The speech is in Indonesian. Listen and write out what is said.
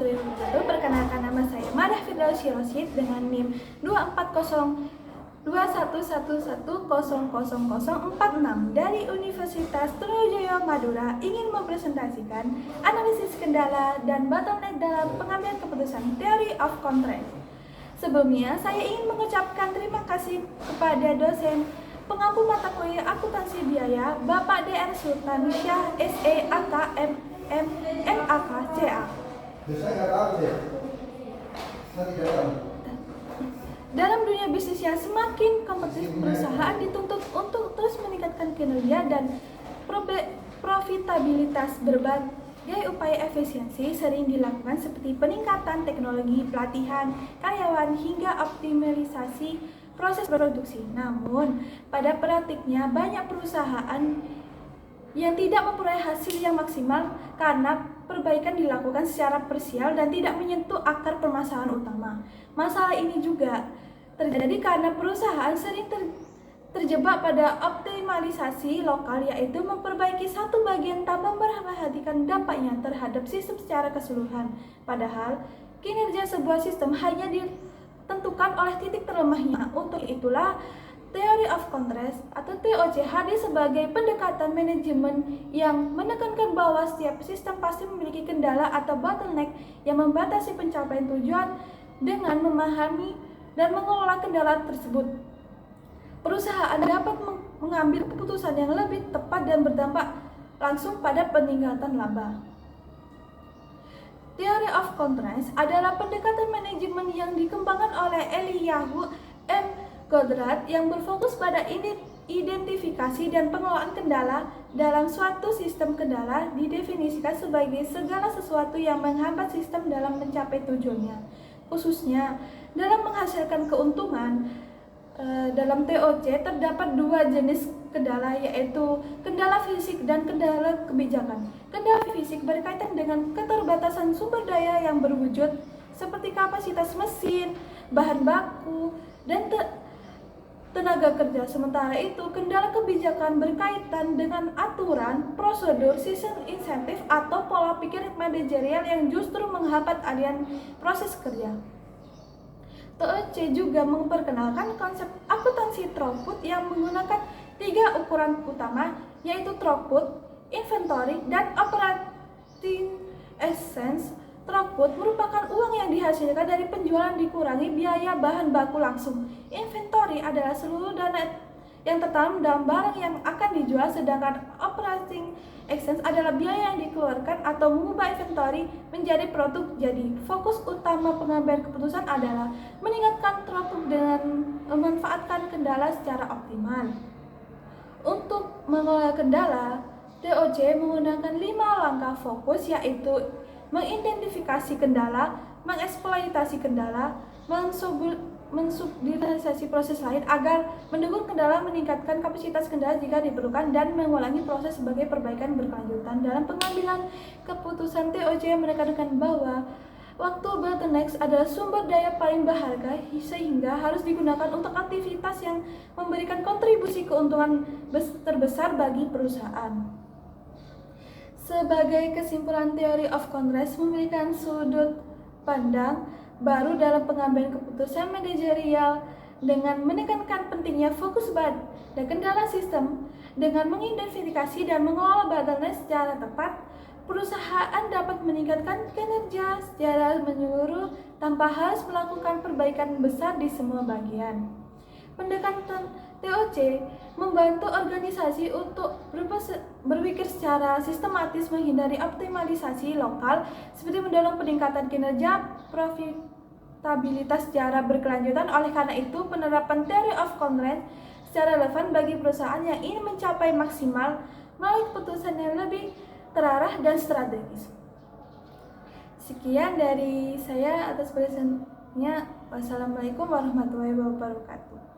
warahmatullahi wabarakatuh. Perkenalkan, nama saya Madah Firdausi Rosyid dengan NIM 2402111000046 dari Universitas Trunojoyo Madura, ingin mempresentasikan analisis kendala dan bottleneck dalam pengambilan keputusan Theory of Contract. Sebelumnya, saya ingin mengucapkan terima kasih kepada dosen pengampu mata kuliah akuntansi biaya Bapak DR Sultan Syah SE AK MAK CA. Dalam dunia bisnis yang semakin kompetitif, perusahaan dituntut untuk terus meningkatkan kinerja dan profitabilitas. Berbagai upaya efisiensi sering dilakukan seperti peningkatan teknologi, pelatihan karyawan, hingga optimalisasi proses produksi. Namun, pada praktiknya banyak perusahaan yang tidak memperoleh hasil yang maksimal karena perbaikan dilakukan secara parsial dan tidak menyentuh akar permasalahan utama. Masalah ini juga terjadi karena perusahaan sering terjebak pada optimalisasi lokal, yaitu memperbaiki satu bagian tanpa memperhatikan dampaknya terhadap sistem secara keseluruhan. Padahal, kinerja sebuah sistem hanya ditentukan oleh titik terlemahnya. Untuk itulah Theory of Contrast atau TOC hadir sebagai pendekatan manajemen yang menekankan bahwa setiap sistem pasti memiliki kendala atau bottleneck yang membatasi pencapaian tujuan. Dengan memahami dan mengelola kendala tersebut, perusahaan dapat mengambil keputusan yang lebih tepat dan berdampak langsung pada peningkatan laba. Theory of Contrast adalah pendekatan manajemen yang dikembangkan oleh Eliyahu M. Goldratt yang berfokus pada identifikasi dan pengelolaan kendala. Dalam suatu sistem, kendala didefinisikan sebagai segala sesuatu yang menghambat sistem dalam mencapai tujuannya, khususnya dalam menghasilkan keuntungan. Dalam TOC terdapat dua jenis kendala, yaitu kendala fisik dan kendala kebijakan. Kendala fisik berkaitan dengan keterbatasan sumber daya yang berwujud seperti kapasitas mesin, bahan baku, dan tenaga kerja. Sementara itu, kendala kebijakan berkaitan dengan aturan, prosedur, sistem insentif, atau pola pikir manajerial yang justru menghambat aliran proses kerja. TOC juga memperkenalkan konsep akuntansi throughput yang menggunakan 3 ukuran utama, yaitu throughput, inventory, dan operating expense. Throughput merupakan uang yang dihasilkan dari penjualan dikurangi biaya bahan baku langsung. Inventory adalah seluruh dana yang tertanam dalam barang yang akan dijual, sedangkan operating expense adalah biaya yang dikeluarkan atau mengubah inventory menjadi produk. Jadi, fokus utama pengambilan keputusan adalah meningkatkan throughput dengan memanfaatkan kendala secara optimal. Untuk mengelola kendala, TOC menggunakan 5 langkah fokus, yaitu mengidentifikasi kendala, mengeksploitasi kendala, mensubordinasi proses lain agar mendukung kendala, meningkatkan kapasitas kendala jika diperlukan, dan mengulangi proses sebagai perbaikan berkelanjutan. Dalam pengambilan keputusan, TOC menekankan bahwa waktu bottlenecks adalah sumber daya paling berharga, sehingga harus digunakan untuk aktivitas yang memberikan kontribusi keuntungan terbesar bagi perusahaan. Sebagai kesimpulan, Theory of Contrast memberikan sudut pandang baru dalam pengambilan keputusan manajerial dengan menekankan pentingnya fokus pada kendala sistem. Dengan mengidentifikasi dan mengelola bottleneck secara tepat, perusahaan dapat meningkatkan kinerja secara menyeluruh tanpa harus melakukan perbaikan besar di semua bagian. Pendekatan TOC membantu organisasi untuk berpikir secara sistematis, menghindari optimalisasi lokal, seperti mendorong peningkatan kinerja profitabilitas secara berkelanjutan. Oleh karena itu, penerapan Theory of Contrast secara relevan bagi perusahaan yang ingin mencapai maksimal melalui keputusan yang lebih terarah dan strategis. Sekian dari saya atas presentasinya. Wassalamualaikum warahmatullahi wabarakatuh.